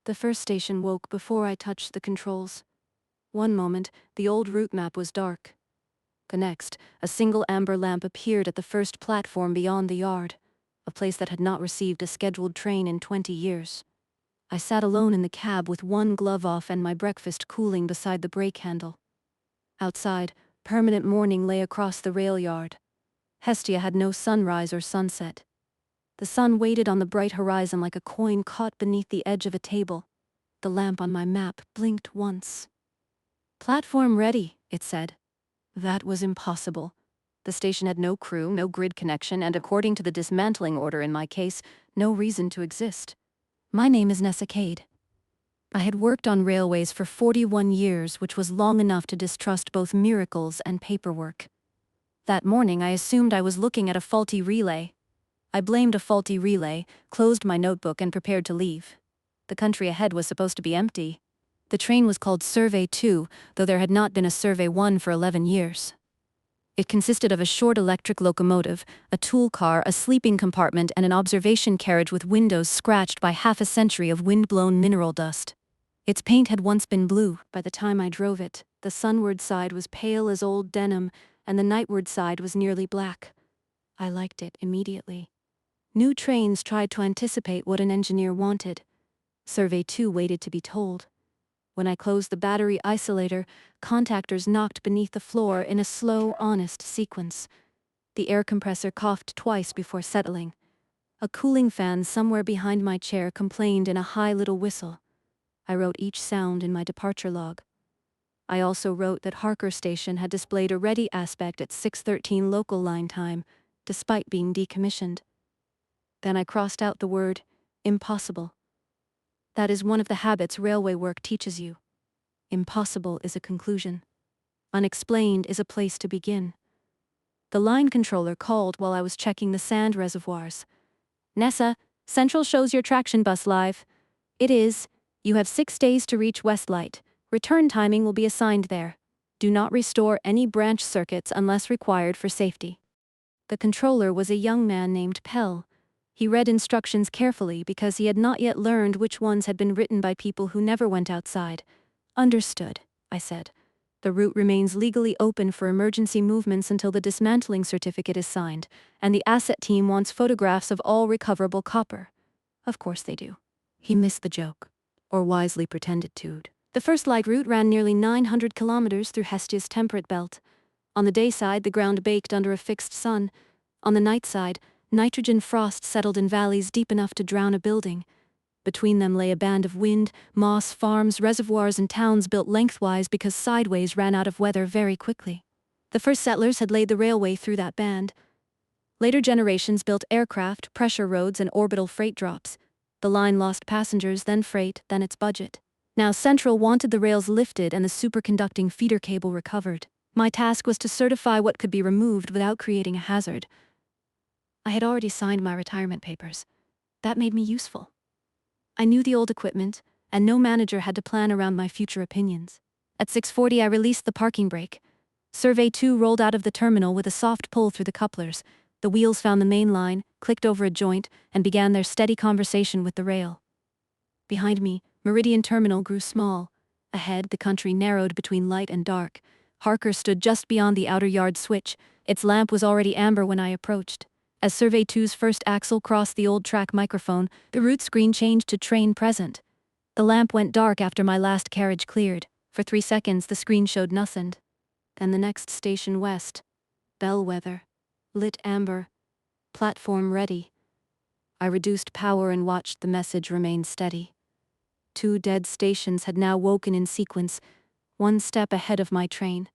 The first station woke before I touched the controls. One moment, the old route map was dark. The next, a single amber lamp appeared at the first platform beyond the yard, a place that had not received a scheduled train in 20 years. I sat alone in the cab with one glove off and my breakfast cooling beside the brake handle. Outside, permanent morning lay across the rail yard. Hestia had no sunrise or sunset. The sun waited on the bright horizon like a coin caught beneath the edge of a table. The lamp on my map blinked once. "Platform ready," it said. That was impossible. The station had no crew, no grid connection, and according to the dismantling order in my case, no reason to exist. My name is Nessa Kade. I had worked on railways for 41 years, which was long enough to distrust both miracles and paperwork. That morning I assumed I was looking at a faulty relay. I blamed a faulty relay, closed my notebook and prepared to leave. The country ahead was supposed to be empty. The train was called Survey 2, though there had not been a Survey 1 for 11 years. It consisted of a short electric locomotive, a tool car, a sleeping compartment, and an observation carriage with windows scratched by half a century of wind-blown mineral dust. Its paint had once been blue. By the time I drove it, the sunward side was pale as old denim, and the nightward side was nearly black. I liked it immediately. New trains tried to anticipate what an engineer wanted. Survey 2 waited to be told. When I closed the battery isolator, contactors knocked beneath the floor in a slow, honest sequence. The air compressor coughed twice before settling. A cooling fan somewhere behind my chair complained in a high little whistle. I wrote each sound in my departure log. I also wrote that Harker Station had displayed a ready aspect at 6:13 local line time, despite being decommissioned. Then I crossed out the word impossible. That is one of the habits railway work teaches you. Impossible is a conclusion. Unexplained is a place to begin. The line controller called while I was checking the sand reservoirs. "Nessa, Central shows your traction bus live." "It is. You have 6 days to reach Westlight. Return timing will be assigned there. Do not restore any branch circuits unless required for safety." The controller was a young man named Pell. He read instructions carefully because he had not yet learned which ones had been written by people who never went outside. "Understood," I said. "The route remains legally open for emergency movements until the dismantling certificate is signed, and the asset team wants photographs of all recoverable copper." Of course they do. He missed the joke, or wisely pretended to. The Firstlight Route ran nearly 900 kilometers through Hestia's temperate belt. On the day side, the ground baked under a fixed sun. On the night side, nitrogen frost settled in valleys deep enough to drown a building. Between them lay a band of wind, moss, farms, reservoirs, and towns built lengthwise because sideways ran out of weather very quickly. The first settlers had laid the railway through that band. Later generations built aircraft, pressure roads, and orbital freight drops. The line lost passengers, then freight, then its budget. Now Central wanted the rails lifted and the superconducting feeder cable recovered. My task was to certify what could be removed without creating a hazard. I had already signed my retirement papers. That made me useful. I knew the old equipment, and no manager had to plan around my future opinions. At 6:40 I released the parking brake. Survey 2 rolled out of the terminal with a soft pull through the couplers. The wheels found the main line, clicked over a joint, and began their steady conversation with the rail. Behind me, Meridian Terminal grew small. Ahead, the country narrowed between light and dark. Harker stood just beyond the outer yard switch. Its lamp was already amber when I approached. As Survey 2's first axle crossed the old track microphone, the route screen changed to train present. The lamp went dark after my last carriage cleared. For 3 seconds the screen showed nothing. Then the next station west. Bellwether. Lit amber. Platform ready. I reduced power and watched the message remain steady. 2 dead stations had now woken in sequence, 1 step ahead of my train.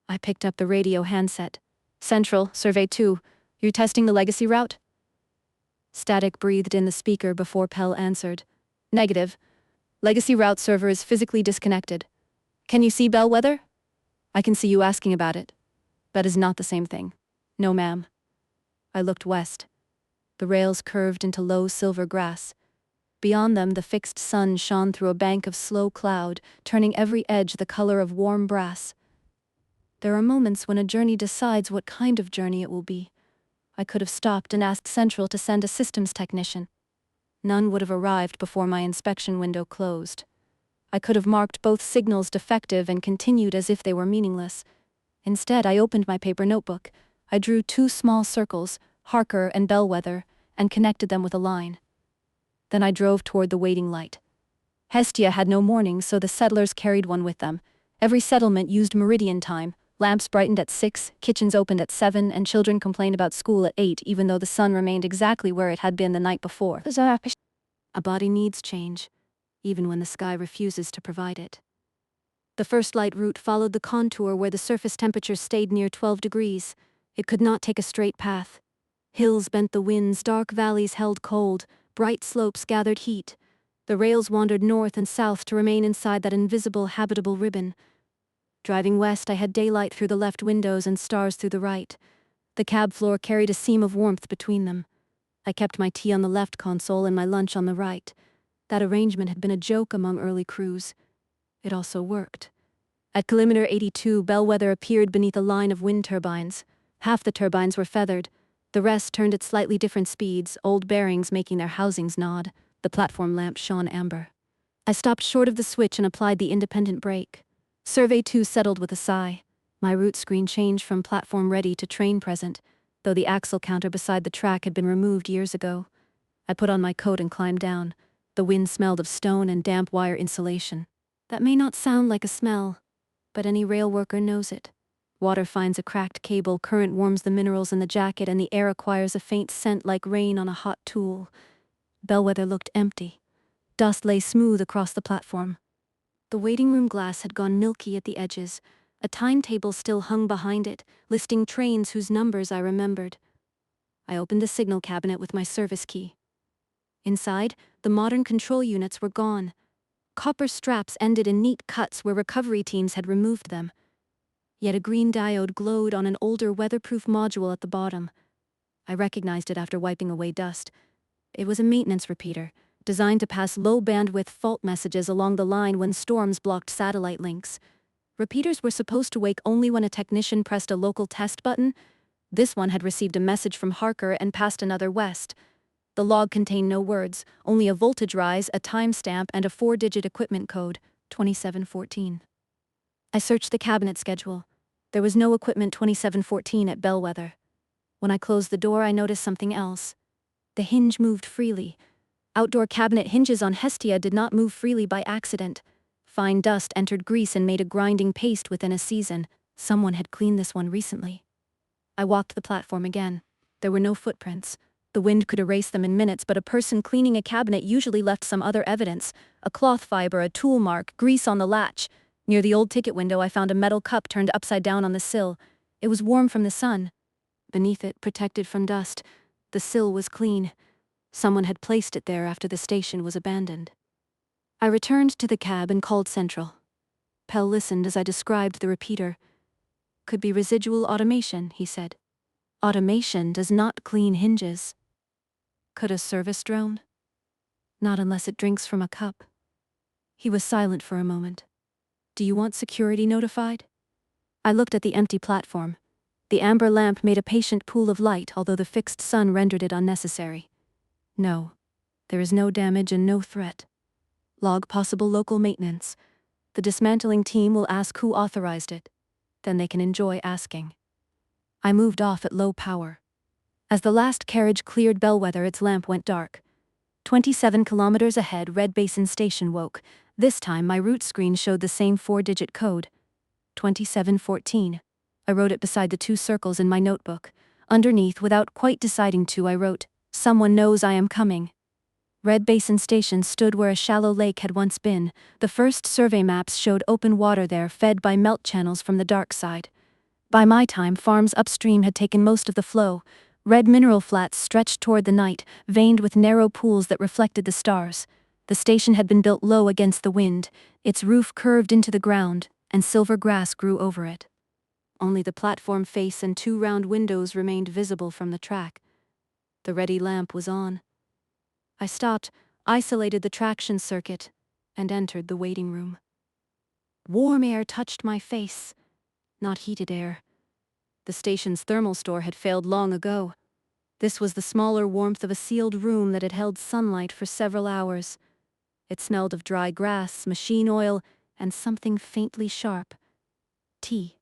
I picked up the radio handset. "Central, Survey 2. You're testing the legacy route?" Static breathed in the speaker before Pell answered. "Negative. Legacy route server is physically disconnected. Can you see Bellwether?" "I can see you asking about it. That is not the same thing." "No, ma'am." I looked west. The rails curved into low silver grass. Beyond them, the fixed sun shone through a bank of slow cloud, turning every edge the color of warm brass. There are moments when a journey decides what kind of journey it will be. I could have stopped and asked Central to send a systems technician. None would have arrived before my inspection window closed. I could have marked both signals defective and continued as if they were meaningless. Instead, I opened my paper notebook. I drew 2 small circles, Harker and Bellwether, and connected them with a line. Then I drove toward the waiting light. Hestia had no mornings, so the settlers carried one with them. Every settlement used meridian time. Lamps brightened at 6, kitchens opened at 7, and children complained about school at 8 even though the sun remained exactly where it had been the night before. A body needs change, even when the sky refuses to provide it. The Firstlight Route followed the contour where the surface temperature stayed near 12 degrees. It could not take a straight path. Hills bent the winds, dark valleys held cold, bright slopes gathered heat. The rails wandered north and south to remain inside that invisible habitable ribbon. Driving west, I had daylight through the left windows and stars through the right. The cab floor carried a seam of warmth between them. I kept my tea on the left console and my lunch on the right. That arrangement had been a joke among early crews. It also worked. At kilometer 82, Bellwether appeared beneath a line of wind turbines. Half the turbines were feathered. The rest turned at slightly different speeds, old bearings making their housings nod. The platform lamp shone amber. I stopped short of the switch and applied the independent brake. Survey 2 settled with a sigh. My route screen changed from platform ready to train present, though the axle counter beside the track had been removed years ago. I put on my coat and climbed down. The wind smelled of stone and damp wire insulation. That may not sound like a smell, but any rail worker knows it. Water finds a cracked cable, current warms the minerals in the jacket, and the air acquires a faint scent like rain on a hot tool. Bellwether looked empty. Dust lay smooth across the platform. The waiting room glass had gone milky at the edges. A timetable still hung behind it, listing trains whose numbers I remembered. I opened the signal cabinet with my service key. Inside, the modern control units were gone. Copper straps ended in neat cuts where recovery teams had removed them. Yet a green diode glowed on an older weatherproof module at the bottom. I recognized it after wiping away dust. It was a maintenance repeater, designed to pass low-bandwidth fault messages along the line when storms blocked satellite links. Repeaters were supposed to wake only when a technician pressed a local test button. This one had received a message from Harker and passed another west. The log contained no words, only a voltage rise, a timestamp, and a 4-digit equipment code, 2714. I searched the cabinet schedule. There was no equipment 2714 at Bellwether. When I closed the door, I noticed something else. The hinge moved freely. Outdoor cabinet hinges on Hestia did not move freely by accident. Fine dust entered grease and made a grinding paste within a season. Someone had cleaned this one recently. I walked the platform again. There were no footprints. The wind could erase them in minutes, but a person cleaning a cabinet usually left some other evidence. A cloth fiber, a tool mark, grease on the latch. Near the old ticket window, I found a metal cup turned upside down on the sill. It was warm from the sun. Beneath it, protected from dust, the sill was clean. Someone had placed it there after the station was abandoned. I returned to the cab and called Central. Pell listened as I described the repeater. Could be residual automation, he said. Automation does not clean hinges. Could a service drone? Not unless it drinks from a cup. He was silent for a moment. Do you want security notified? I looked at the empty platform. The amber lamp made a patient pool of light, although the fixed sun rendered it unnecessary. No. There is no damage and no threat. Log possible local maintenance. The dismantling team will ask who authorized it. Then they can enjoy asking. I moved off at low power. As the last carriage cleared Bellwether, its lamp went dark. 27 kilometers ahead, Red Basin Station woke. This time, my route screen showed the same 4-digit code. 2714. I wrote it beside the 2 circles in my notebook. Underneath, without quite deciding to, I wrote, "Someone knows I am coming." Red Basin Station stood where a shallow lake had once been. The first survey maps showed open water there, fed by melt channels from the dark side. By my time, farms upstream had taken most of the flow. Red mineral flats stretched toward the night, veined with narrow pools that reflected the stars. The station had been built low against the wind. Its roof curved into the ground, and silver grass grew over it. Only the platform face and 2 round windows remained visible from the track. The ready lamp was on. I stopped, isolated the traction circuit, and entered the waiting room. Warm air touched my face, not heated air. The station's thermal store had failed long ago. This was the smaller warmth of a sealed room that had held sunlight for several hours. It smelled of dry grass, machine oil, and something faintly sharp. Tea.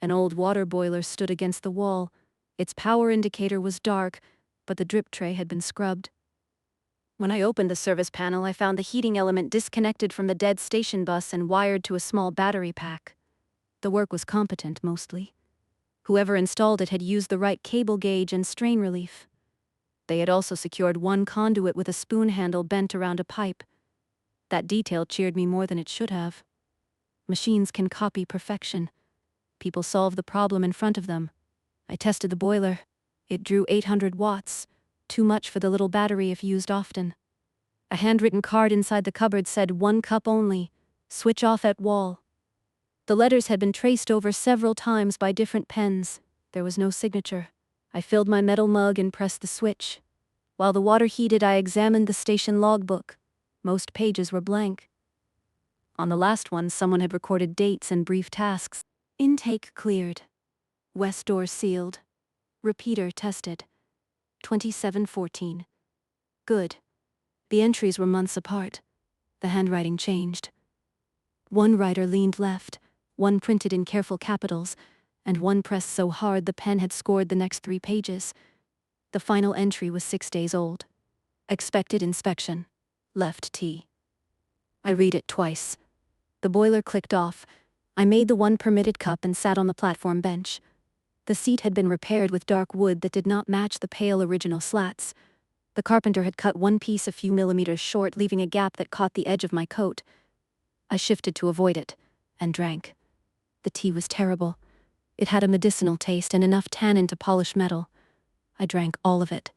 An old water boiler stood against the wall. Its power indicator was dark, but the drip tray had been scrubbed. When I opened the service panel, I found the heating element disconnected from the dead station bus and wired to a small battery pack. The work was competent, mostly. Whoever installed it had used the right cable gauge and strain relief. They had also secured one conduit with a spoon handle bent around a pipe. That detail cheered me more than it should have. Machines can copy perfection. People solve the problem in front of them. I tested the boiler. It drew 800 watts, too much for the little battery if used often. A handwritten card inside the cupboard said 1 cup only, switch off at wall. The letters had been traced over several times by different pens. There was no signature. I filled my metal mug and pressed the switch. While the water heated, I examined the station logbook. Most pages were blank. On the last one, someone had recorded dates and brief tasks. Intake cleared. West door sealed. Repeater tested. 2714. Good. The entries were months apart. The handwriting changed. One writer leaned left, one printed in careful capitals, and one pressed so hard the pen had scored the next 3 pages. The final entry was 6 days old. Expected inspection. Left T. I read it twice. The boiler clicked off. I made the 1 permitted cup and sat on the platform bench. The seat had been repaired with dark wood that did not match the pale original slats. The carpenter had cut one piece a few millimeters short, leaving a gap that caught the edge of my coat. I shifted to avoid it, and drank. The tea was terrible. It had a medicinal taste and enough tannin to polish metal. I drank all of it.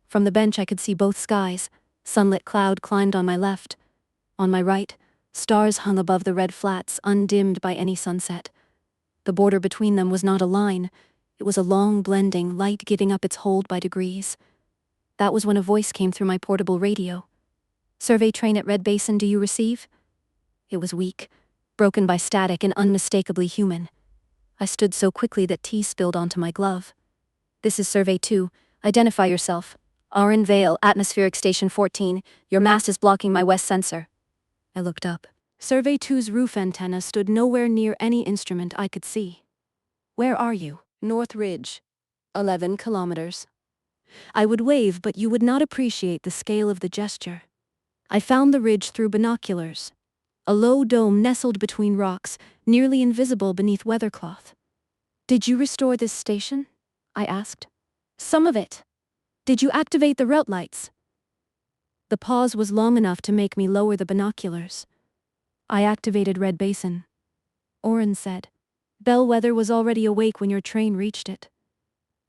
From the bench I could see both skies. Sunlit cloud climbed on my left. On my right, stars hung above the red flats, undimmed by any sunset. The border between them was not a line. It was a long blending, light giving up its hold by degrees. That was when a voice came through my portable radio. Survey train at Red Basin, do you receive? It was weak, broken by static and unmistakably human. I stood so quickly that tea spilled onto my glove. This is Survey 2. Identify yourself. Aran Vale, Atmospheric Station 14. Your mast is blocking my west sensor. I looked up. Survey 2's roof antenna stood nowhere near any instrument I could see. Where are you? North Ridge. 11 kilometers. I would wave, but you would not appreciate the scale of the gesture. I found the ridge through binoculars. A low dome nestled between rocks, nearly invisible beneath weathercloth. Did you restore this station? I asked. Some of it. Did you activate the route lights? The pause was long enough to make me lower the binoculars. I activated Red Basin. Oren said. Bellwether was already awake when your train reached it.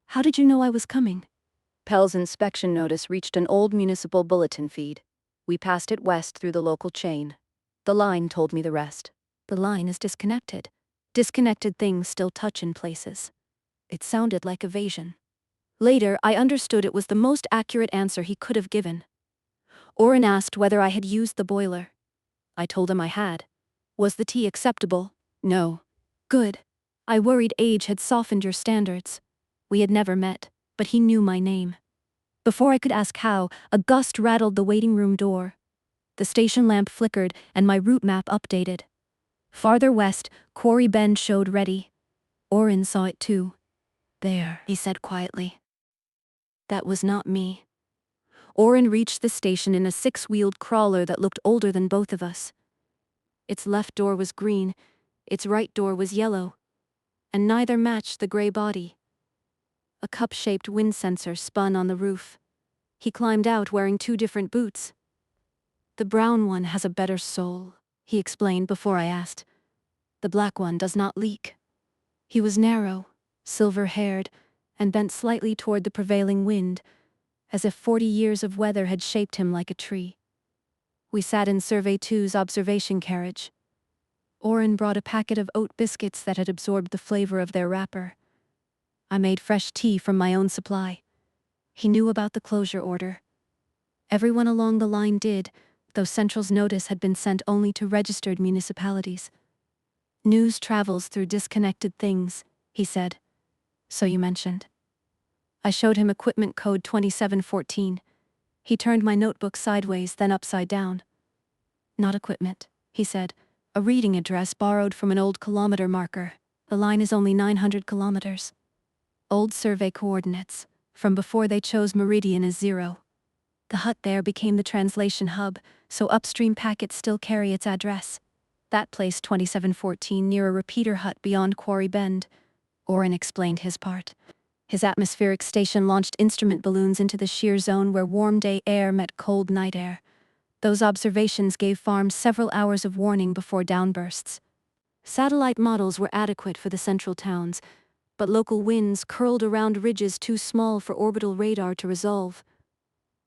How did you know I was coming? Pell's inspection notice reached an old municipal bulletin feed. We passed it west through the local chain. The line told me the rest. The line is disconnected. Disconnected things still touch in places. It sounded like evasion. Later, I understood it was the most accurate answer he could have given. Oren asked whether I had used the boiler. I told him I had. Was the tea acceptable? No. Good. I worried age had softened your standards. We had never met, but he knew my name. Before I could ask how, a gust rattled the waiting room door. The station lamp flickered, and my route map updated. Farther west, Quarry Bend showed ready. Oren saw it too. There, he said quietly. That was not me. Oren reached the station in a 6-wheeled crawler that looked older than both of us. Its left door was green, its right door was yellow, and neither matched the gray body. A cup-shaped wind sensor spun on the roof. He climbed out wearing 2 different boots. The brown one has a better soul, he explained before I asked. The black one does not leak. He was narrow, silver-haired, and bent slightly toward the prevailing wind, as if 40 years of weather had shaped him like a tree. We sat in Survey 2's observation carriage. Oren brought a packet of oat biscuits that had absorbed the flavor of their wrapper. I made fresh tea from my own supply. He knew about the closure order. Everyone along the line did, though Central's notice had been sent only to registered municipalities. News travels through disconnected things, he said. So you mentioned. I showed him equipment code 2714. He turned my notebook sideways, then upside down. Not equipment, he said. A reading address borrowed from an old kilometer marker. The line is only 900 kilometers. Old survey coordinates, from before they chose meridian as 0. The hut there became the translation hub, so upstream packets still carry its address. That place 2714 near a repeater hut beyond Quarry Bend. Oren explained his part. His atmospheric station launched instrument balloons into the shear zone where warm day air met cold night air. Those observations gave farms several hours of warning before downbursts. Satellite models were adequate for the central towns, but local winds curled around ridges too small for orbital radar to resolve.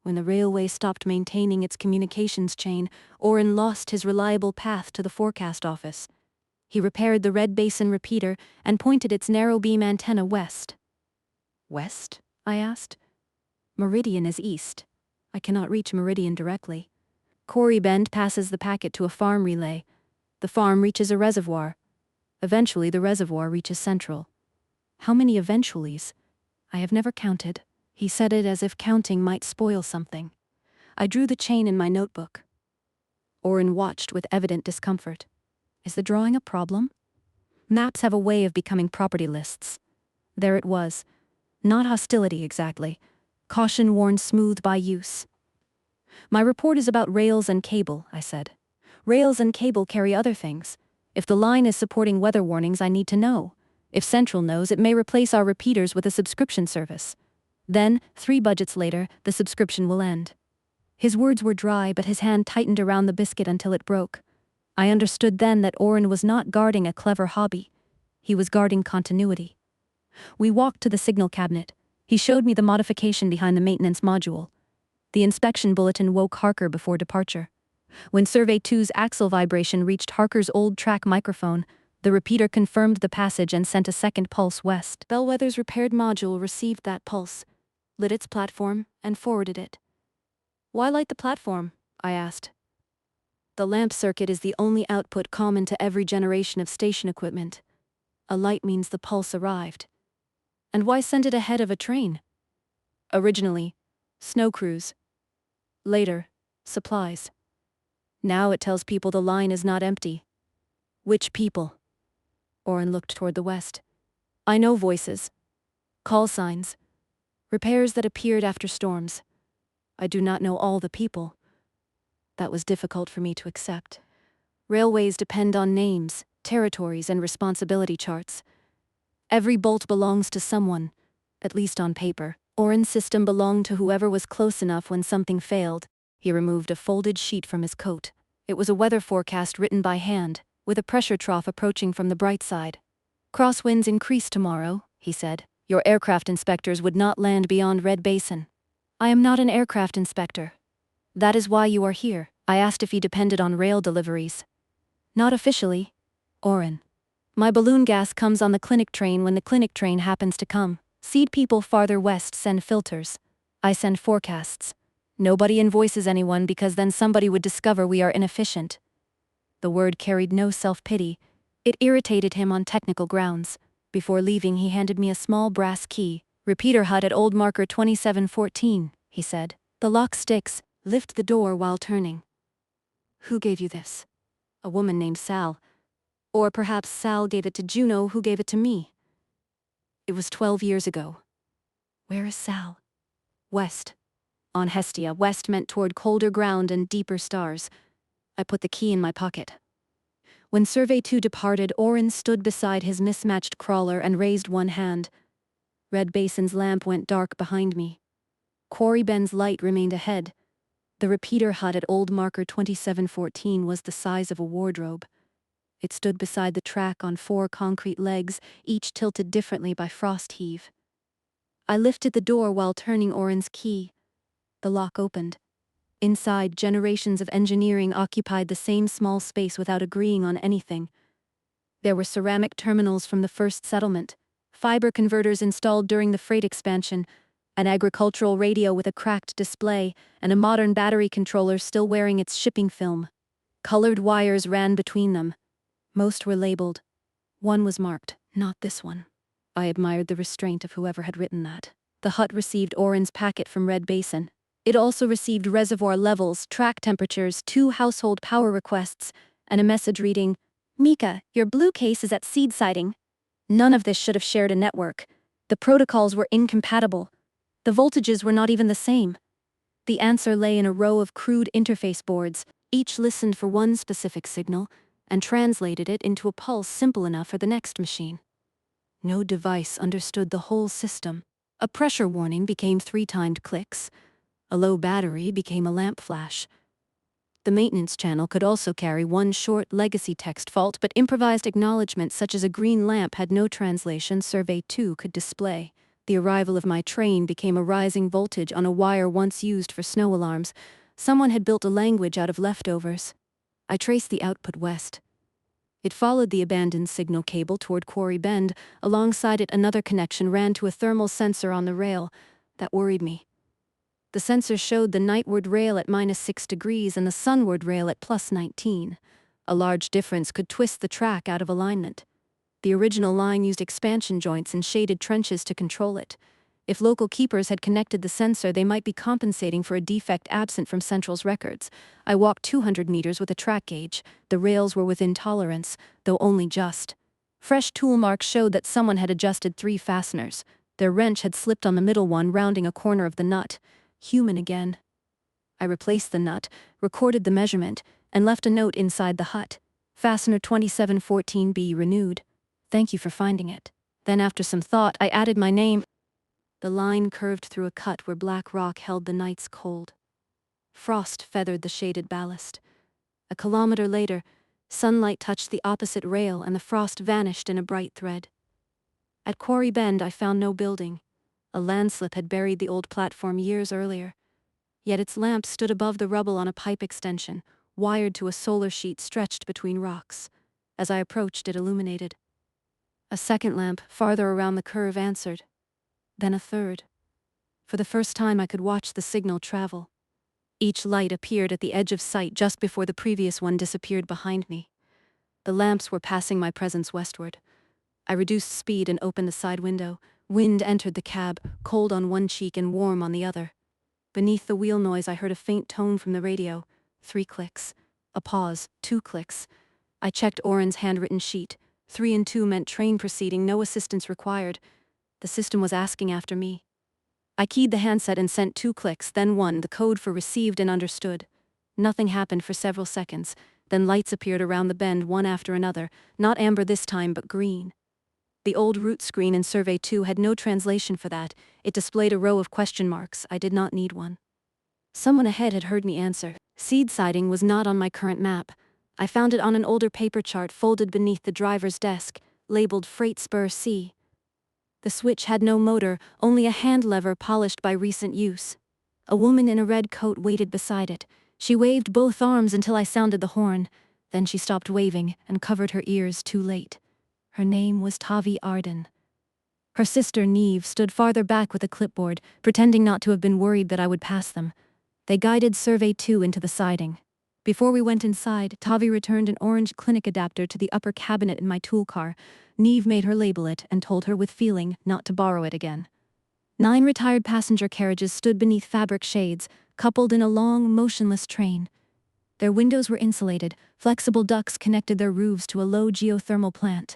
When the railway stopped maintaining its communications chain, Oren lost his reliable path to the forecast office. He repaired the Red Basin repeater and pointed its narrow beam antenna west. West? I asked. Meridian is east. I cannot reach Meridian directly. Quarry Bend passes the packet to a farm relay. The farm reaches a reservoir. Eventually the reservoir reaches Central. How many eventuallys? I have never counted. He said it as if counting might spoil something. I drew the chain in my notebook. Oren watched with evident discomfort. Is the drawing a problem? Maps have a way of becoming property lists. There it was. Not hostility exactly. Caution worn smooth by use. My report is about rails and cable, I said. Rails and cable carry other things. If the line is supporting weather warnings, I need to know. If Central knows, it may replace our repeaters with a subscription service. Then, 3 budgets later, the subscription will end. His words were dry, but his hand tightened around the biscuit until it broke. I understood then that Oren was not guarding a clever hobby. He was guarding continuity. We walked to the signal cabinet. He showed me the modification behind the maintenance module. The inspection bulletin woke Harker before departure. When Survey 2's axle vibration reached Harker's old track microphone, the repeater confirmed the passage and sent a second pulse west. Bellwether's repaired module received that pulse, lit its platform, and forwarded it. Why light the platform? I asked. The lamp circuit is the only output common to every generation of station equipment. A light means the pulse arrived. And why send it ahead of a train? Originally, snow crews. Later, supplies. Now it tells people the line is not empty. Which people? Oren looked toward the west. I know voices. Call signs. Repairs that appeared after storms. I do not know all the people. That was difficult for me to accept. Railways depend on names, territories, and responsibility charts. Every bolt belongs to someone, at least on paper. Oren's system belonged to whoever was close enough when something failed. He removed a folded sheet from his coat. It was a weather forecast written by hand, with a pressure trough approaching from the bright side. Crosswinds increase tomorrow, he said. Your aircraft inspectors would not land beyond Red Basin. I am not an aircraft inspector. That is why you are here. I asked if he depended on rail deliveries. Not officially. Oren. My balloon gas comes on the clinic train when the clinic train happens to come. Seed people farther west send filters. I send forecasts. Nobody invoices anyone because then somebody would discover we are inefficient. The word carried no self-pity. It irritated him on technical grounds. Before leaving, he handed me a small brass key. Repeater hut at old marker 2714, he said. The lock sticks. Lift the door while turning. Who gave you this? A woman named Sal. Or perhaps Sal gave it to Juno, who gave it to me. It was 12 years ago. Where is Sal? West. On Hestia, west meant toward colder ground and deeper stars. I put the key in my pocket. When Survey 2 departed, Oren stood beside his mismatched crawler and raised one hand. Red Basin's lamp went dark behind me. Quarry Bend's light remained ahead. The repeater hut at old marker 2714 was the size of a wardrobe. It stood beside the track on 4 concrete legs, each tilted differently by frost heave. I lifted the door while turning Oren's key. The lock opened. Inside, generations of engineering occupied the same small space without agreeing on anything. There were ceramic terminals from the first settlement, fiber converters installed during the freight expansion, an agricultural radio with a cracked display, and a modern battery controller still wearing its shipping film. Colored wires ran between them. Most were labeled. One was marked, "Not this one." I admired the restraint of whoever had written that. The hut received Oren's packet from Red Basin. It also received reservoir levels, track temperatures, 2 household power requests, and a message reading, "Mika, your blue case is at seed sighting." None of this should have shared a network. The protocols were incompatible. The voltages were not even the same. The answer lay in a row of crude interface boards. Each listened for one specific signal and translated it into a pulse simple enough for the next machine. No device understood the whole system. A pressure warning became 3-timed clicks. A low battery became a lamp flash. The maintenance channel could also carry one short legacy text fault, but improvised acknowledgments such as a green lamp had no translation Survey 2 could display. The arrival of my train became a rising voltage on a wire once used for snow alarms. Someone had built a language out of leftovers. I traced the output west. It followed the abandoned signal cable toward Quarry Bend. Alongside it, another connection ran to a thermal sensor on the rail. That worried me. The sensor showed the nightward rail at -6 degrees and the sunward rail at +19. A large difference could twist the track out of alignment. The original line used expansion joints and shaded trenches to control it. If local keepers had connected the sensor, they might be compensating for a defect absent from Central's records. I walked 200 meters with a track gauge. The rails were within tolerance, though only just. Fresh tool marks showed that someone had adjusted 3 fasteners. Their wrench had slipped on the middle one, rounding a corner of the nut. Human again. I replaced the nut, recorded the measurement, and left a note inside the hut. Fastener 2714B renewed. Thank you for finding it. Then after some thought, I added my name. The line curved through a cut where black rock held the night's cold. Frost feathered the shaded ballast. A kilometer later, sunlight touched the opposite rail and the frost vanished in a bright thread. At Quarry Bend, I found no building. A landslip had buried the old platform years earlier. Yet its lamp stood above the rubble on a pipe extension, wired to a solar sheet stretched between rocks. As I approached, it illuminated. A second lamp, farther around the curve, answered. Then a third. For the first time, I could watch the signal travel. Each light appeared at the edge of sight just before the previous one disappeared behind me. The lamps were passing my presence westward. I reduced speed and opened the side window. Wind entered the cab, cold on one cheek and warm on the other. Beneath the wheel noise, I heard a faint tone from the radio. 3 clicks. A pause. 2 clicks. I checked Oren's handwritten sheet. 3 and 2 meant train proceeding, no assistance required. The system was asking after me. I keyed the handset and sent 2 clicks, then 1, the code for received and understood. Nothing happened for several seconds. Then lights appeared around the bend, one after another, not amber this time, but green. The old route screen in Survey 2 had no translation for that. It displayed a row of question marks. I did not need one. Someone ahead had heard me answer. Seed sighting was not on my current map. I found it on an older paper chart folded beneath the driver's desk, labeled Freight Spur C. The switch had no motor, only a hand lever polished by recent use. A woman in a red coat waited beside it. She waved both arms until I sounded the horn. Then she stopped waving and covered her ears too late. Her name was Tavi Arden. Her sister Neve stood farther back with a clipboard, pretending not to have been worried that I would pass them. They guided Survey 2 into the siding. Before we went inside, Tavi returned an orange clinic adapter to the upper cabinet in my tool car. Neve made her label it and told her with feeling not to borrow it again. 9 retired passenger carriages stood beneath fabric shades, coupled in a long, motionless train. Their windows were insulated, flexible ducts connected their roofs to a low geothermal plant.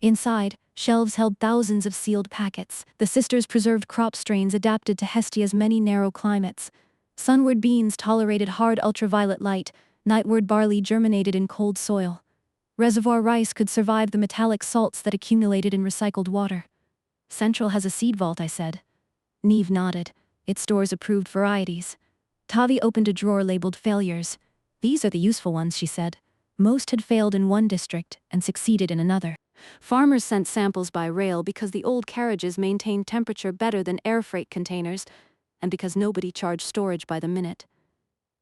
Inside, shelves held thousands of sealed packets. The sisters preserved crop strains adapted to Hestia's many narrow climates. Sunward beans tolerated hard ultraviolet light, nightward barley germinated in cold soil. Reservoir rice could survive the metallic salts that accumulated in recycled water. Central has a seed vault, I said. Neve nodded. It stores approved varieties. Tavi opened a drawer labeled failures. These are the useful ones, she said. Most had failed in one district and succeeded in another. Farmers sent samples by rail because the old carriages maintained temperature better than air freight containers, and because nobody charged storage by the minute.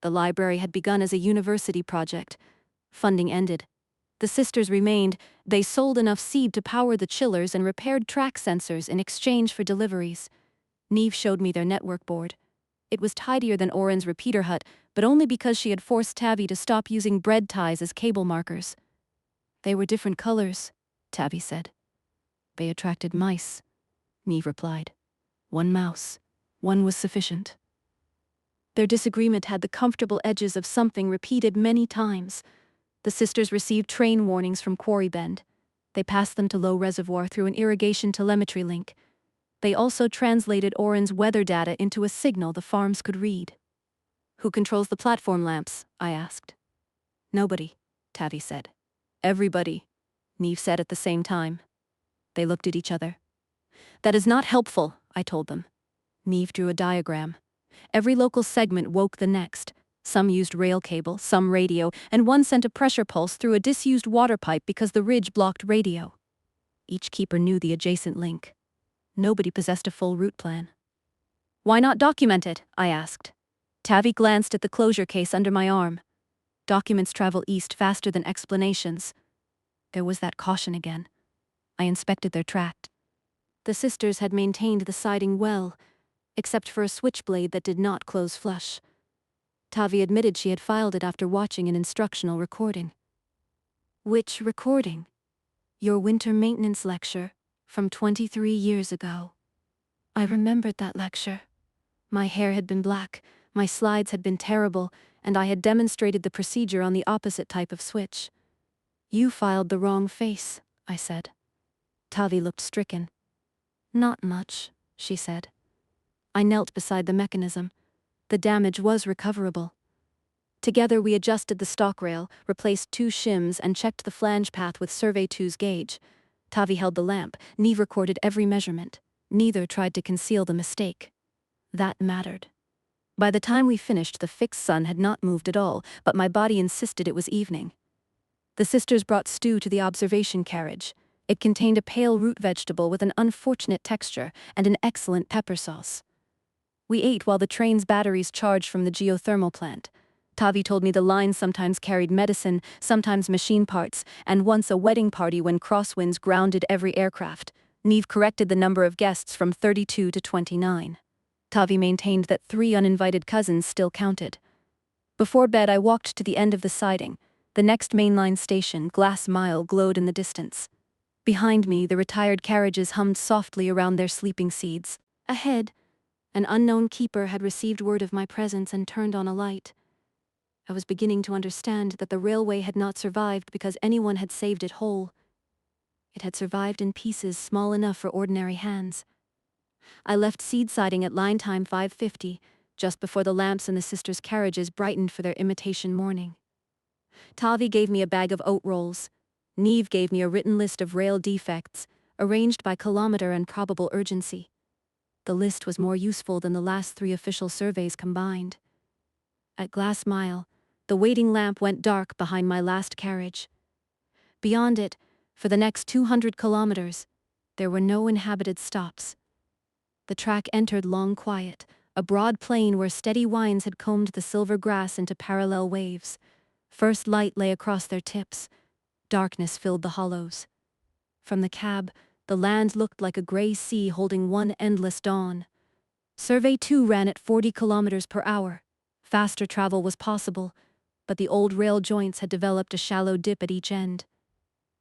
The library had begun as a university project. Funding ended. The sisters remained. They sold enough seed to power the chillers and repaired track sensors in exchange for deliveries. Neve showed me their network board. It was tidier than Oren's repeater hut, but only because she had forced Tavi to stop using bread ties as cable markers. They were different colors, Tavi said. They attracted mice, Neve replied. One mouse. One was sufficient. Their disagreement had the comfortable edges of something repeated many times. The sisters received train warnings from Quarry Bend. They passed them to Low Reservoir through an irrigation telemetry link. They also translated Oren's weather data into a signal the farms could read. Who controls the platform lamps? I asked. Nobody, Tavi said. Everybody, Neve said at the same time. They looked at each other. That is not helpful, I told them. Neve drew a diagram. Every local segment woke the next. Some used rail cable, some radio, and one sent a pressure pulse through a disused water pipe because the ridge blocked radio. Each keeper knew the adjacent link. Nobody possessed a full route plan. Why not document it? I asked. Tavi glanced at the closure case under my arm. Documents travel east faster than explanations. There was that caution again. I inspected their tract. The sisters had maintained the siding well, except for a switchblade that did not close flush. Tavi admitted she had filed it after watching an instructional recording. Which recording? Your winter maintenance lecture from 23 years ago. I remembered that lecture. My hair had been black, my slides had been terrible, and I had demonstrated the procedure on the opposite type of switch. You filed the wrong face, I said. Tavi looked stricken. Not much, she said. I knelt beside the mechanism. The damage was recoverable. Together we adjusted the stock rail, replaced 2 shims, and checked the flange path with Survey 2's gauge. Tavi held the lamp. Neve recorded every measurement. Neither tried to conceal the mistake. That mattered. By the time we finished, the fixed sun had not moved at all, but my body insisted it was evening. The sisters brought stew to the observation carriage. It contained a pale root vegetable with an unfortunate texture and an excellent pepper sauce. We ate while the train's batteries charged from the geothermal plant. Tavi told me the line sometimes carried medicine, sometimes machine parts, and once a wedding party when crosswinds grounded every aircraft. Neve corrected the number of guests from 32 to 29. Tavi maintained that 3 uninvited cousins still counted. Before bed, I walked to the end of the siding. The next mainline station, Glass Mile, glowed in the distance. Behind me, the retired carriages hummed softly around their sleeping seeds. Ahead, an unknown keeper had received word of my presence and turned on a light. I was beginning to understand that the railway had not survived because anyone had saved it whole. It had survived in pieces small enough for ordinary hands. I left seed siding at line time 5:50, just before the lamps in the sisters' carriages brightened for their imitation morning. Tavi gave me a bag of oat rolls. Neve gave me a written list of rail defects, arranged by kilometer and probable urgency. The list was more useful than the last 3 official surveys combined. At Glass Mile, the waiting lamp went dark behind my last carriage. Beyond it, for the next 200 kilometers, there were no inhabited stops. The track entered long quiet, a broad plain where steady winds had combed the silver grass into parallel waves. First light lay across their tips. Darkness filled the hollows. From the cab, the land looked like a gray sea holding one endless dawn. Survey 2 ran at 40 kilometers per hour. Faster travel was possible, but the old rail joints had developed a shallow dip at each end.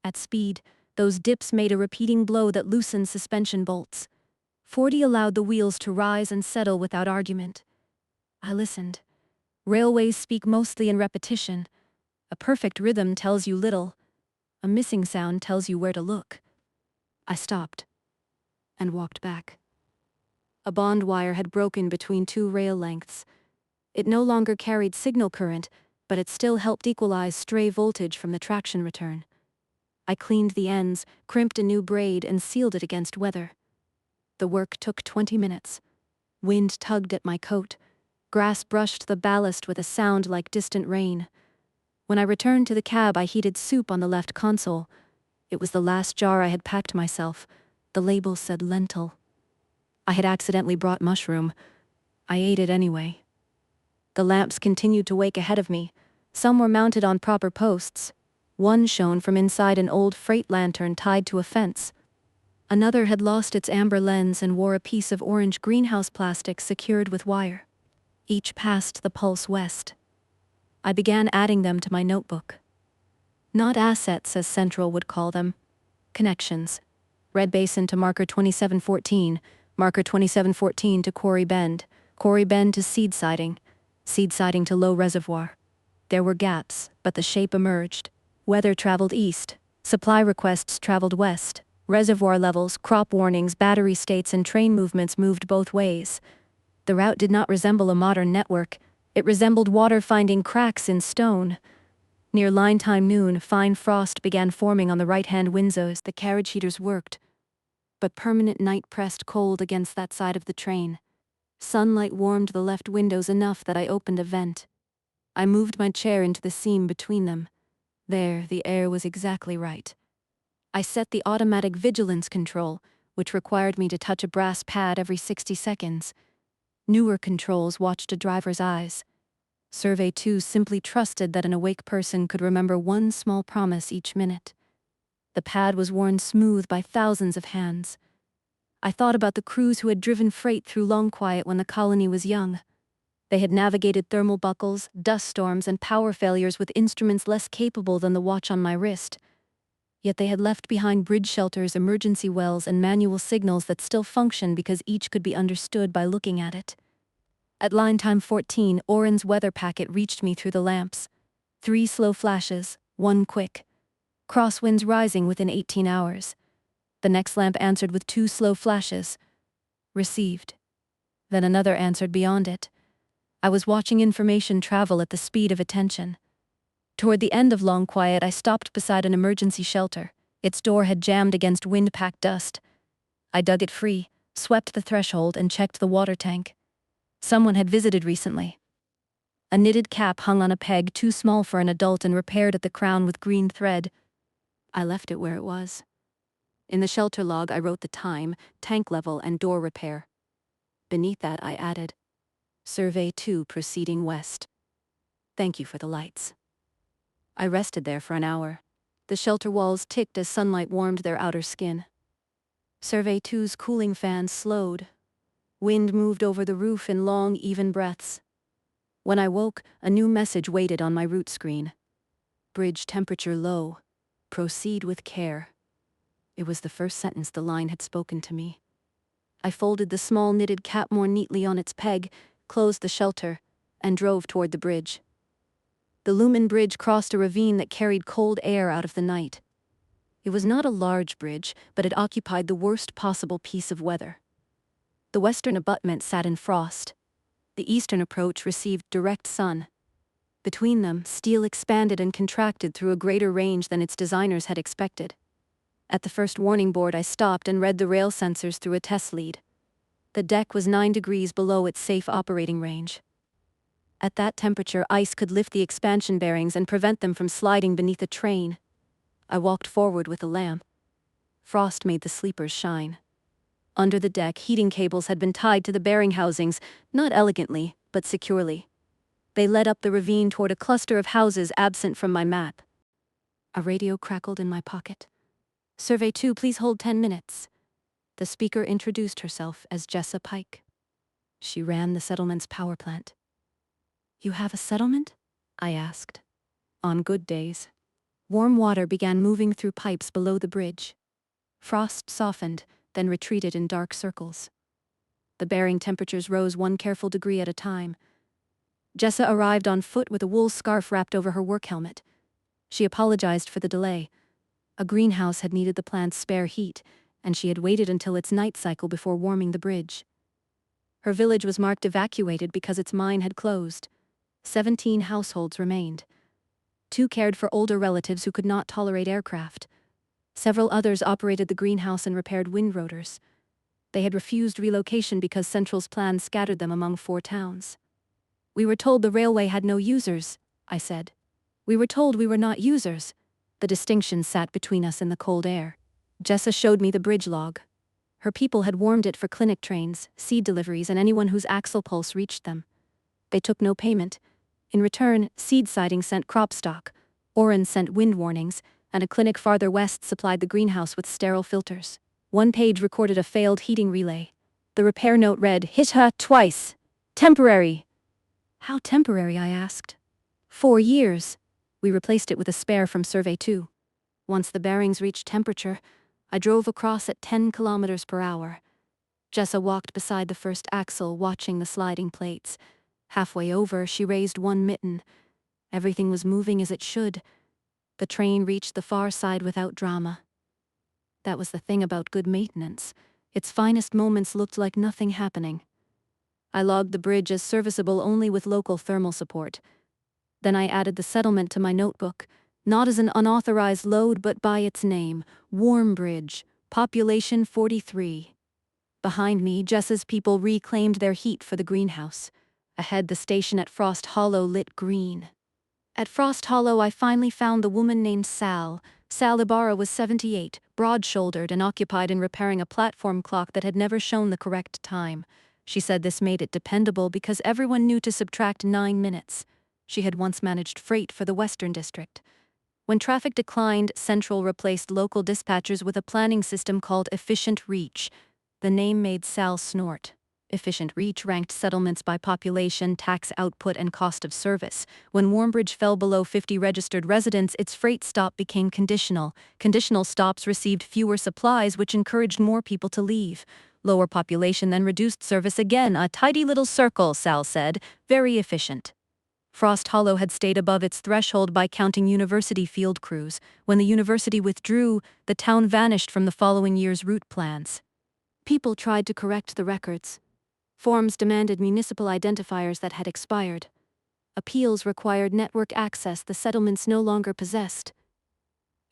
At speed, those dips made a repeating blow that loosened suspension bolts. 40 allowed the wheels to rise and settle without argument. I listened. Railways speak mostly in repetition. A perfect rhythm tells you little. A missing sound tells you where to look. I stopped and walked back. A bond wire had broken between 2 rail lengths. It no longer carried signal current, but it still helped equalize stray voltage from the traction return. I cleaned the ends, crimped a new braid, and sealed it against weather. The work took 20 minutes. Wind tugged at my coat. Grass brushed the ballast with a sound like distant rain. When I returned to the cab, I heated soup on the left console. It was the last jar I had packed myself. The label said lentil. I had accidentally brought mushroom. I ate it anyway. The lamps continued to wake ahead of me. Some were mounted on proper posts. One shone from inside an old freight lantern tied to a fence. Another had lost its amber lens and wore a piece of orange greenhouse plastic secured with wire. Each passed the pulse west. I began adding them to my notebook. Not assets, as Central would call them. Connections. Red Basin to marker 2714. Marker 2714 to Quarry Bend to seed siding to low reservoir. There were gaps, but the shape emerged. Weather traveled east. Supply requests traveled west. Reservoir levels, crop warnings, battery states, and train movements moved both ways. The route did not resemble a modern network. It resembled water finding cracks in stone. Near line time noon, fine frost began forming on the right-hand windows. The carriage heaters worked, but permanent night pressed cold against that side of the train. Sunlight warmed the left windows enough that I opened a vent. I moved my chair into the seam between them. There, the air was exactly right. I set the automatic vigilance control, which required me to touch a brass pad every 60 seconds. Newer controls watched a driver's eyes. Survey 2 simply trusted that an awake person could remember one small promise each minute. The pad was worn smooth by thousands of hands. I thought about the crews who had driven freight through Long Quiet when the colony was young. They had navigated thermal buckles, dust storms, and power failures with instruments less capable than the watch on my wrist. Yet they had left behind bridge shelters, emergency wells, and manual signals that still functioned because each could be understood by looking at it. At line time 14, Oren's weather packet reached me through the lamps. 3 slow flashes, 1 quick. Crosswinds rising within 18 hours. The next lamp answered with 2 slow flashes. Received. Then another answered beyond it. I was watching information travel at the speed of attention. Toward the end of Long Quiet, I stopped beside an emergency shelter. Its door had jammed against wind-packed dust. I dug it free, swept the threshold, and checked the water tank. Someone had visited recently. A knitted cap hung on a peg too small for an adult and repaired at the crown with green thread. I left it where it was. In the shelter log, I wrote the time, tank level, and door repair. Beneath that, I added, Survey 2 proceeding west. Thank you for the lights. I rested there for an hour. The shelter walls ticked as sunlight warmed their outer skin. Survey 2's cooling fan slowed. Wind moved over the roof in long, even breaths. When I woke, a new message waited on my route screen. Bridge temperature low. Proceed with care. It was the first sentence the line had spoken to me. I folded the small knitted cap more neatly on its peg, closed the shelter, and drove toward the bridge. The Lumen Bridge crossed a ravine that carried cold air out of the night. It was not a large bridge, but it occupied the worst possible piece of weather. The western abutment sat in frost. The eastern approach received direct sun. Between them, steel expanded and contracted through a greater range than its designers had expected. At the first warning board, I stopped and read the rail sensors through a test lead. The deck was 9 degrees below its safe operating range. At that temperature, ice could lift the expansion bearings and prevent them from sliding beneath a train. I walked forward with a lamp. Frost made the sleepers shine. Under the deck, heating cables had been tied to the bearing housings, not elegantly, but securely. They led up the ravine toward a cluster of houses absent from my map. A radio crackled in my pocket. Survey 2, please hold 10 minutes. The speaker introduced herself as Jessa Pike. She ran the settlement's power plant. You have a settlement? I asked. On good days. Warm water began moving through pipes below the bridge. Frost softened, then retreated in dark circles. The bearing temperatures rose 1 careful degree at a time. Jessa arrived on foot with a wool scarf wrapped over her work helmet. She apologized for the delay. A greenhouse had needed the plant's spare heat, and she had waited until its night cycle before warming the bridge. Her village was marked evacuated because its mine had closed. 17 households remained. 2 cared for older relatives who could not tolerate aircraft. Several others operated the greenhouse and repaired wind rotors. They had refused relocation because Central's plan scattered them among 4 towns. We were told the railway had no users, I said. We were told we were not users. The distinction sat between us in the cold air. Jessa showed me the bridge log. Her people had warmed it for clinic trains, seed deliveries, and anyone whose axle pulse reached them. They took no payment. In return, seed siding sent crop stock, Oren sent wind warnings, and a clinic farther west supplied the greenhouse with sterile filters. 1 page recorded a failed heating relay. The repair note read, HIFY twice. Temporary. How temporary, I asked. 4 years. We replaced it with a spare from Survey 2. Once the bearings reached temperature, I drove across at 10 kilometers per hour. Jessa walked beside the first axle, watching the sliding plates. Halfway over, she raised one mitten. Everything was moving as it should. The train reached the far side without drama. That was the thing about good maintenance. Its finest moments looked like nothing happening. I logged the bridge as serviceable only with local thermal support. Then I added the settlement to my notebook, not as an unauthorized load but by its name, Warm Bridge, population 43. Behind me, Jessa's people reclaimed their heat for the greenhouse. Ahead, the station at Frost Hollow lit green. At Frost Hollow, I finally found the woman named Sal. Sal Ibarra was 78, broad-shouldered and occupied in repairing a platform clock that had never shown the correct time. She said this made it dependable because everyone knew to subtract 9 minutes. She had once managed freight for the Western District. When traffic declined, Central replaced local dispatchers with a planning system called Efficient Reach. The name made Sal snort. Efficient Reach ranked settlements by population, tax output, and cost of service. When Warmbridge fell below 50 registered residents, its freight stop became conditional. Conditional stops received fewer supplies, which encouraged more people to leave. Lower population then reduced service again. A tidy little circle, Sal said. Very efficient. Frost Hollow had stayed above its threshold by counting university field crews. When the university withdrew, the town vanished from the following year's route plans. People tried to correct the records. Forms demanded municipal identifiers that had expired. Appeals required network access the settlements no longer possessed.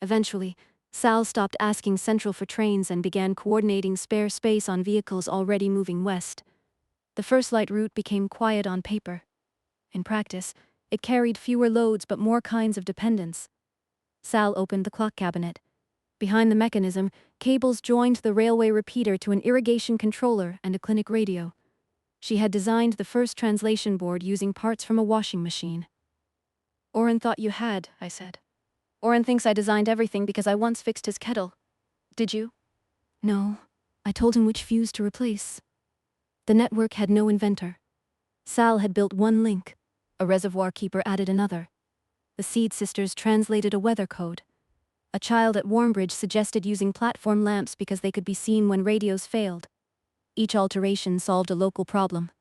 Eventually, Sal stopped asking Central for trains and began coordinating spare space on vehicles already moving west. The Firstlight Route became quiet on paper. In practice, it carried fewer loads but more kinds of dependence. Sal opened the clock cabinet. Behind the mechanism, cables joined the railway repeater to an irrigation controller and a clinic radio. She had designed the first translation board using parts from a washing machine. Oren thought you had, I said. Oren thinks I designed everything because I once fixed his kettle. Did you? No. I told him which fuse to replace. The network had no inventor. Sal had built one link. A reservoir keeper added another. The Seed Sisters translated a weather code. A child at Warmbridge suggested using platform lamps because they could be seen when radios failed. Each alteration solved a local problem.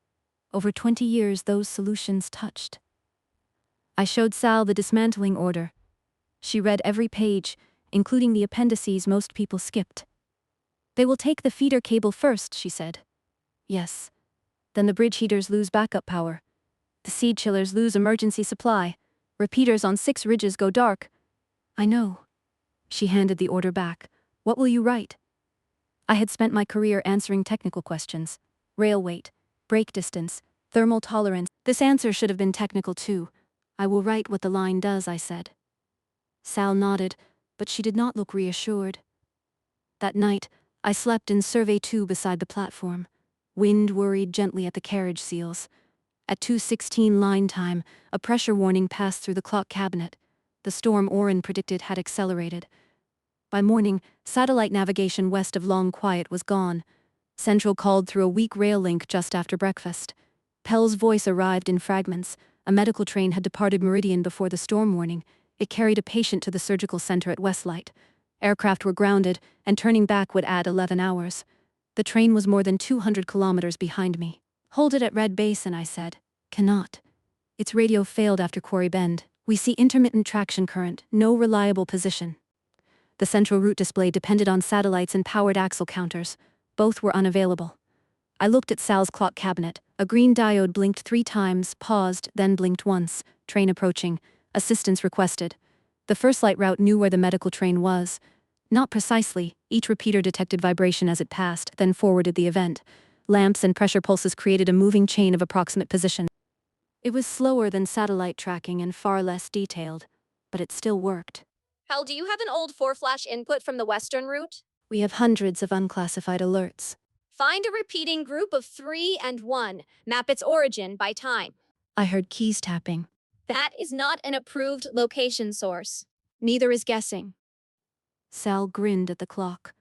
Over 20 years, those solutions touched. I showed Sal the dismantling order. She read every page, including the appendices most people skipped. They will take the feeder cable first, she said. Yes. Then the bridge heaters lose backup power. The seed chillers lose emergency supply. Repeaters on 6 ridges go dark. I know. She handed the order back. What will you write? I had spent my career answering technical questions. Rail weight, brake distance, thermal tolerance. This answer should have been technical too. I will write what the line does, I said. Sal nodded, but she did not look reassured. That night, I slept in Survey 2 beside the platform. Wind worried gently at the carriage seals. At 2:16 line time, a pressure warning passed through the clock cabinet. The storm Oren predicted had accelerated. By morning, satellite navigation west of Long Quiet was gone. Central called through a weak rail link just after breakfast. Pell's voice arrived in fragments. A medical train had departed Meridian before the storm warning. It carried a patient to the surgical center at Westlight. Aircraft were grounded, and turning back would add 11 hours. The train was more than 200 kilometers behind me. Hold it at Red Basin, I said. Cannot. Its radio failed after Quarry Bend. We see intermittent traction current, no reliable position. The central route display depended on satellites and powered axle counters. Both were unavailable. I looked at Sal's clock cabinet. A green diode blinked 3 times, paused, then blinked once. Train approaching. Assistance requested. The Firstlight Route knew where the medical train was. Not precisely. Each repeater detected vibration as it passed, then forwarded the event. Lamps and pressure pulses created a moving chain of approximate position. It was slower than satellite tracking and far less detailed, but it still worked. Hal, do you have an old 4-flash input from the Western route? We have hundreds of unclassified alerts. Find a repeating group of 3 and 1. Map its origin by time. I heard keys tapping. That is not an approved location source. Neither is guessing. Sal grinned at the clock.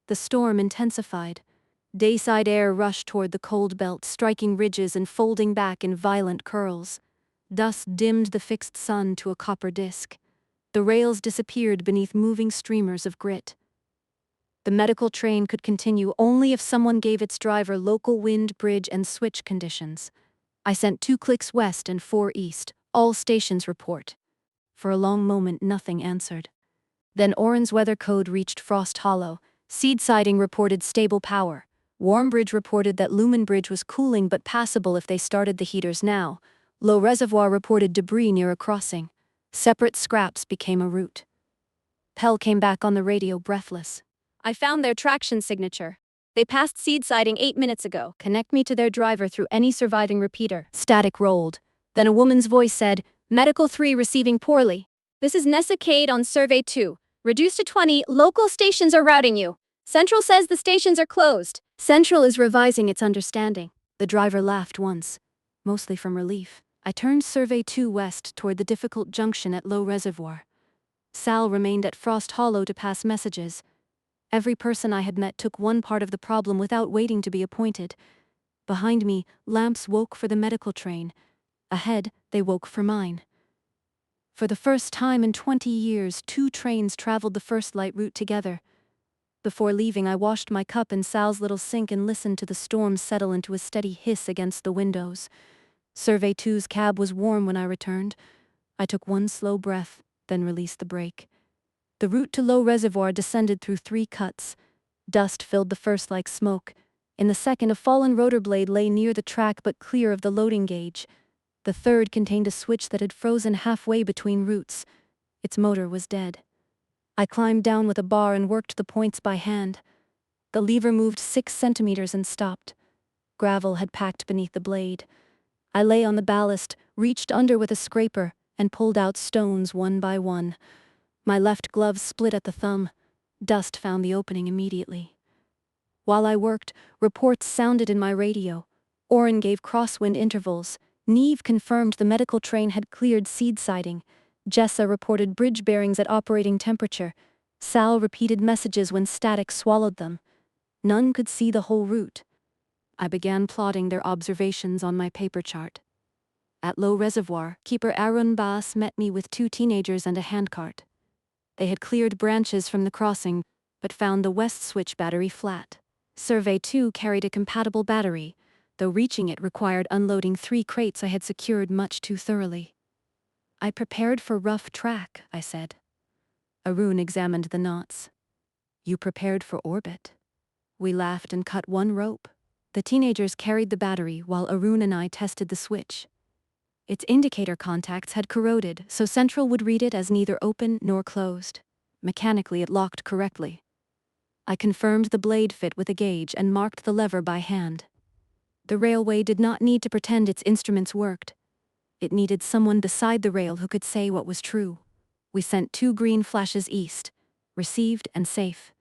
The storm intensified. Dayside air rushed toward the cold belt, striking ridges and folding back in violent curls. Dust dimmed the fixed sun to a copper disk. The rails disappeared beneath moving streamers of grit. The medical train could continue only if someone gave its driver local wind, bridge, and switch conditions. I sent 2 clicks west and 4 east. All stations report. For a long moment, nothing answered. Then Oren's weather code reached Frost Hollow. Seed Siding reported stable power. Warmbridge reported that Lumen Bridge was cooling but passable if they started the heaters now. Low Reservoir reported debris near a crossing. Separate scraps became a route. Pell came back on the radio, breathless. I found their traction signature. They passed Seed Siding 8 minutes ago. Connect me to their driver through any surviving repeater. Static rolled. Then a woman's voice said, Medical 3 receiving poorly. This is Nessa Kade on Survey 2. Reduced to 20, local stations are routing you. Central says the stations are closed. Central is revising its understanding. The driver laughed once, mostly from relief. I turned Survey 2 west toward the difficult junction at Low Reservoir. Sal remained at Frost Hollow to pass messages. Every person I had met took one part of the problem without waiting to be appointed. Behind me, lamps woke for the medical train. Ahead, they woke for mine. For the first time in 20 years, 2 trains traveled the Firstlight Route together. Before leaving, I washed my cup in Sal's little sink and listened to the storm settle into a steady hiss against the windows. Survey 2's cab was warm when I returned. I took one slow breath, then released the brake. The route to Low Reservoir descended through 3 cuts. Dust filled the first like smoke. In the second, a fallen rotor blade lay near the track but clear of the loading gauge. The third contained a switch that had frozen halfway between routes. Its motor was dead. I climbed down with a bar and worked the points by hand. The lever moved 6 centimeters and stopped. Gravel had packed beneath the blade. I lay on the ballast, reached under with a scraper, and pulled out stones one by one. My left glove split at the thumb. Dust found the opening immediately. While I worked, reports sounded in my radio. Oren gave crosswind intervals. Neve confirmed the medical train had cleared Seed Siding. Jessa reported bridge bearings at operating temperature. Sal repeated messages when static swallowed them. None could see the whole route. I began plotting their observations on my paper chart. At Low Reservoir, Keeper Arun Baas met me with 2 teenagers and a handcart. They had cleared branches from the crossing, but found the west switch battery flat. Survey 2 carried a compatible battery, though reaching it required unloading 3 crates I had secured much too thoroughly. I prepared for rough track, I said. Arun examined the knots. You prepared for orbit. We laughed and cut 1 rope. The teenagers carried the battery while Arun and I tested the switch. Its indicator contacts had corroded, so Central would read it as neither open nor closed. Mechanically, it locked correctly. I confirmed the blade fit with a gauge and marked the lever by hand. The railway did not need to pretend its instruments worked. It needed someone beside the rail who could say what was true. We sent 2 green flashes east, received and safe.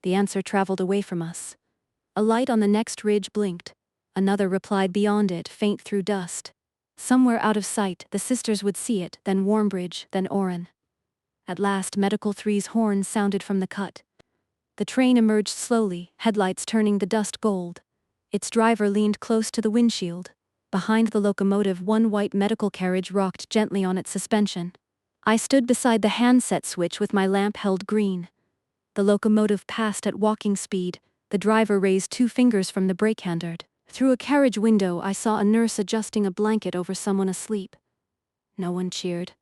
The answer traveled away from us. A light on the next ridge blinked. Another replied beyond it, faint through dust. Somewhere out of sight, the sisters would see it, then Warmbridge, then Oren. At last, Medical 3's horn sounded from the cut. The train emerged slowly, headlights turning the dust gold. Its driver leaned close to the windshield. Behind the locomotive, 1 white medical carriage rocked gently on its suspension. I stood beside the handset switch with my lamp held green. The locomotive passed at walking speed. The driver raised 2 fingers from the brake hand. Through a carriage window, I saw a nurse adjusting a blanket over someone asleep. No one cheered.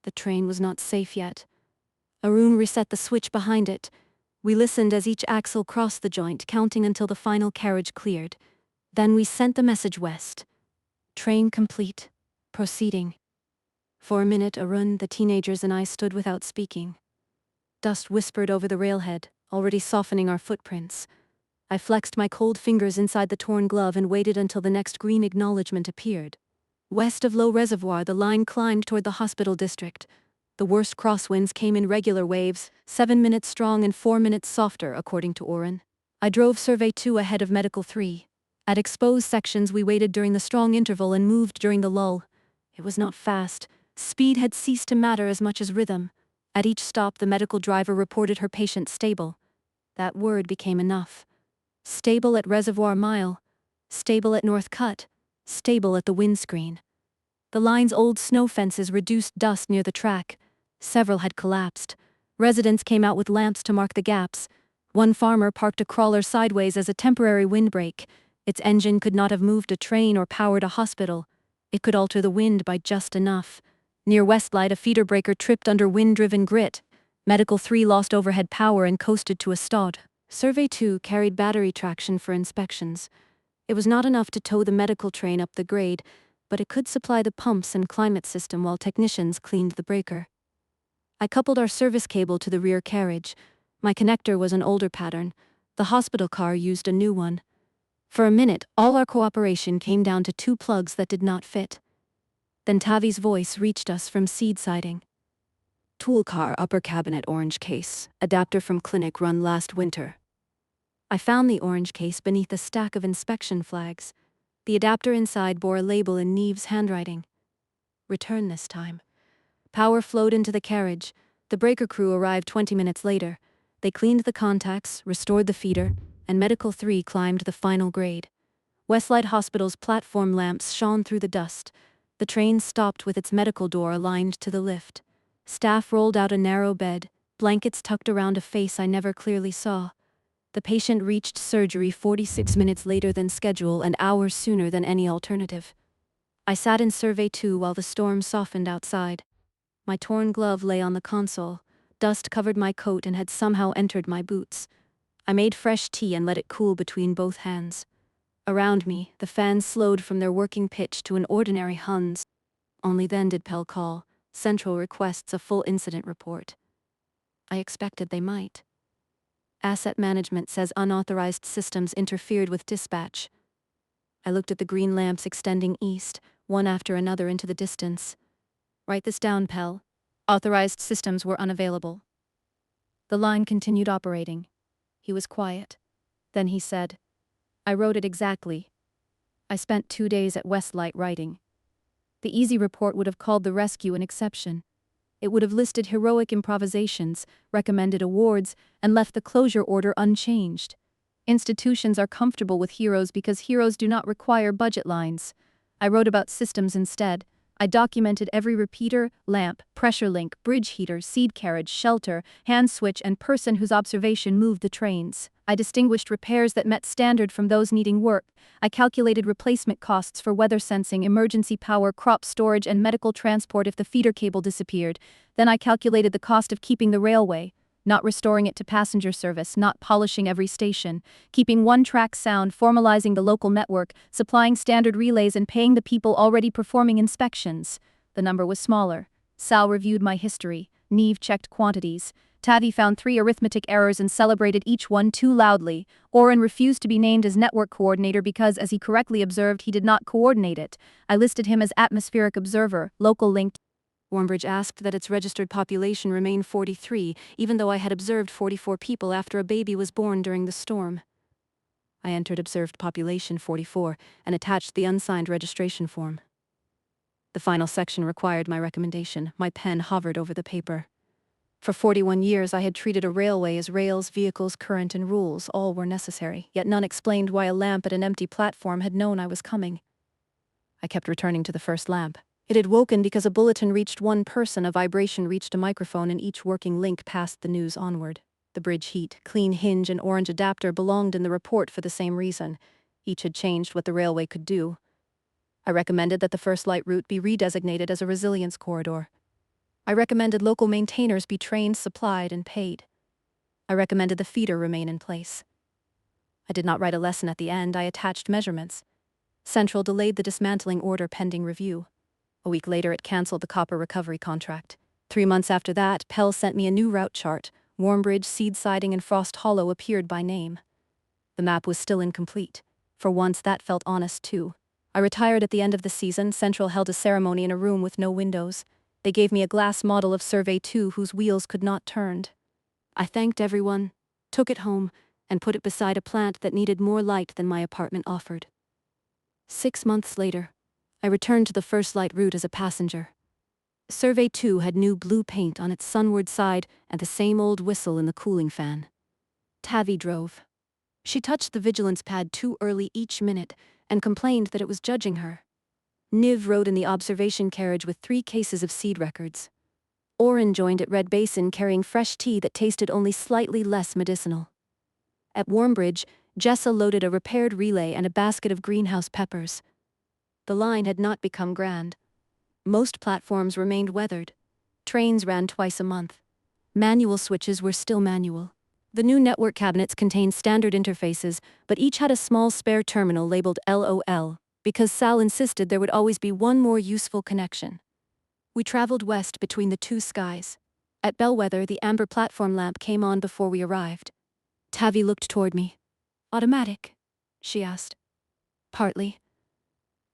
The train was not safe yet. Arun reset the switch behind it. We listened as each axle crossed the joint, counting until the final carriage cleared. Then we sent the message west. Train complete. Proceeding. For a minute, Arun, the teenagers, and I stood without speaking. Dust whispered over the railhead, already softening our footprints. I flexed my cold fingers inside the torn glove and waited until the next green acknowledgement appeared. West of Low Reservoir, the line climbed toward the hospital district. The worst crosswinds came in regular waves, 7 minutes strong and 4 minutes softer, according to Oren. I drove Survey 2 ahead of Medical 3. At exposed sections, we waited during the strong interval and moved during the lull. It was not fast. Speed had ceased to matter as much as rhythm. At each stop, the medical driver reported her patient stable. That word became enough. Stable at Reservoir Mile. Stable at North Cut. Stable at the windscreen. The line's old snow fences reduced dust near the track. Several had collapsed. Residents came out with lamps to mark the gaps. One farmer parked a crawler sideways as a temporary windbreak. Its engine could not have moved a train or powered a hospital. It could alter the wind by just enough. Near Westlight, a feeder breaker tripped under wind-driven grit. Medical 3 lost overhead power and coasted to a stod. Survey 2 carried battery traction for inspections. It was not enough to tow the medical train up the grade, but it could supply the pumps and climate system while technicians cleaned the breaker. I coupled our service cable to the rear carriage. My connector was an older pattern. The hospital car used a new one. For a minute, all our cooperation came down to 2 plugs that did not fit. Then Tavi's voice reached us from seed siding. Tool car upper cabinet orange case, adapter from clinic run last winter. I found the orange case beneath a stack of inspection flags. The adapter inside bore a label in Neve's handwriting. Return this time. Power flowed into the carriage. The breaker crew arrived 20 minutes later. They cleaned the contacts, restored the feeder, and Medical 3 climbed the final grade. Westlight Hospital's platform lamps shone through the dust. The train stopped with its medical door aligned to the lift. Staff rolled out a narrow bed, blankets tucked around a face I never clearly saw. The patient reached surgery 46 minutes later than schedule and hours sooner than any alternative. I sat in Survey 2 while the storm softened outside. My torn glove lay on the console. Dust covered my coat and had somehow entered my boots. I made fresh tea and let it cool between both hands. Around me, the fans slowed from their working pitch to an ordinary hum. Only then did Pell call. Central requests a full incident report. I expected they might. Asset management says unauthorized systems interfered with dispatch. I looked at the green lamps extending east, one after another into the distance. Write this down, Pell. Authorized systems were unavailable. The line continued operating. He was quiet. Then he said, I wrote it exactly. I spent 2 days at Westlight writing. The easy report would have called the rescue an exception. It would have listed heroic improvisations, recommended awards, and left the closure order unchanged. Institutions are comfortable with heroes because heroes do not require budget lines. I wrote about systems instead. I documented every repeater, lamp, pressure link, bridge heater, seed carriage, shelter, hand switch, and person whose observation moved the trains. I distinguished repairs that met standard from those needing work. I calculated replacement costs for weather sensing, emergency power, crop storage, and medical transport if the feeder cable disappeared. Then I calculated the cost of keeping the railway, not restoring it to passenger service, not polishing every station, keeping one-track sound, formalizing the local network, supplying standard relays, and paying the people already performing inspections. The number was smaller. Sal reviewed my history. Neve checked quantities. Tavi found 3 arithmetic errors and celebrated each one too loudly. Oren refused to be named as network coordinator because, as he correctly observed, he did not coordinate it. I listed him as atmospheric observer, local link. Warmbridge asked that its registered population remain 43, even though I had observed 44 people after a baby was born during the storm. I entered observed population 44 and attached the unsigned registration form. The final section required my recommendation. My pen hovered over the paper. For 41 years I had treated a railway as rails, vehicles, current, and rules. All were necessary, yet none explained why a lamp at an empty platform had known I was coming. I kept returning to the first lamp. It had woken because a bulletin reached one person, a vibration reached a microphone, and each working link passed the news onward. The bridge heat, clean hinge, and orange adapter belonged in the report for the same reason. Each had changed what the railway could do. I recommended that the Firstlight Route be redesignated as a resilience corridor. I recommended local maintainers be trained, supplied, and paid. I recommended the feeder remain in place. I did not write a lesson at the end. I attached measurements. Central delayed the dismantling order pending review. A week later, it canceled the copper recovery contract. 3 months after that, Pell sent me a new route chart. Warmbridge, Seed Siding, and Frost Hollow appeared by name. The map was still incomplete. For once, that felt honest, too. I retired at the end of the season. Central held a ceremony in a room with no windows. They gave me a glass model of Survey 2 whose wheels could not turn. I thanked everyone, took it home, and put it beside a plant that needed more light than my apartment offered. 6 months later, I returned to the Firstlight Route as a passenger. Survey 2 had new blue paint on its sunward side and the same old whistle in the cooling fan. Tavi drove. She touched the vigilance pad too early each minute and complained that it was judging her. Niv rode in the observation carriage with 3 cases of seed records. Oren joined at Red Basin carrying fresh tea that tasted only slightly less medicinal. At Warmbridge, Jessa loaded a repaired relay and a basket of greenhouse peppers. The line had not become grand. Most platforms remained weathered. Trains ran twice a month. Manual switches were still manual. The new network cabinets contained standard interfaces, but each had a small spare terminal labeled LOL, because Sal insisted there would always be one more useful connection. We traveled west between the two skies. At Bellwether, the amber platform lamp came on before we arrived. Tavi looked toward me. "Automatic?" she asked. "Partly."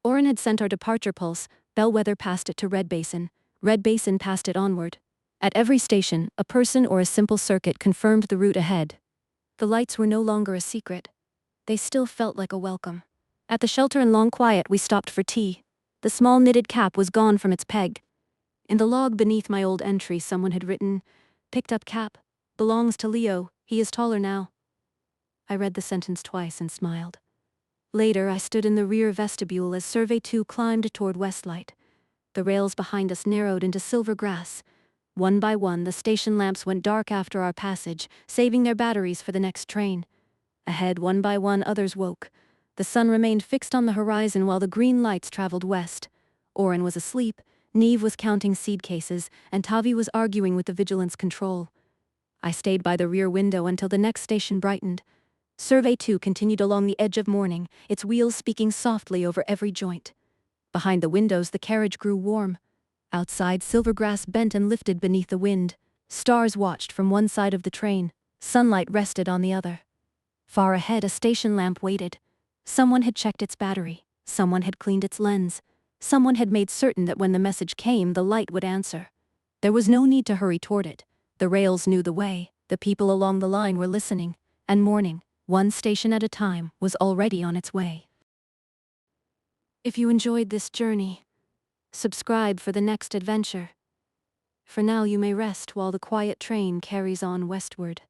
Oren had sent our departure pulse. Bellwether passed it to Red Basin. Red Basin passed it onward. At every station, a person or a simple circuit confirmed the route ahead. The lights were no longer a secret. They still felt like a welcome. At the shelter in Long Quiet, we stopped for tea. The small knitted cap was gone from its peg. In the log beneath my old entry, someone had written, "Picked up cap. Belongs to Leo. He is taller now." I read the sentence twice and smiled. Later, I stood in the rear vestibule as Survey 2 climbed toward Westlight. The rails behind us narrowed into silver grass. One by one, the station lamps went dark after our passage, saving their batteries for the next train. Ahead, one by one, others woke. The sun remained fixed on the horizon while the green lights traveled west. Oren was asleep, Neve was counting seed cases, and Tavi was arguing with the vigilance control. I stayed by the rear window until the next station brightened. Survey 2 continued along the edge of morning, its wheels speaking softly over every joint. Behind the windows, the carriage grew warm. Outside, silvergrass bent and lifted beneath the wind. Stars watched from one side of the train. Sunlight rested on the other. Far ahead, a station lamp waited. Someone had checked its battery. Someone had cleaned its lens. Someone had made certain that when the message came, the light would answer. There was no need to hurry toward it. The rails knew the way. The people along the line were listening. And morning, one station at a time, was already on its way. If you enjoyed this journey, subscribe for the next adventure. For now, you may rest while the quiet train carries on westward.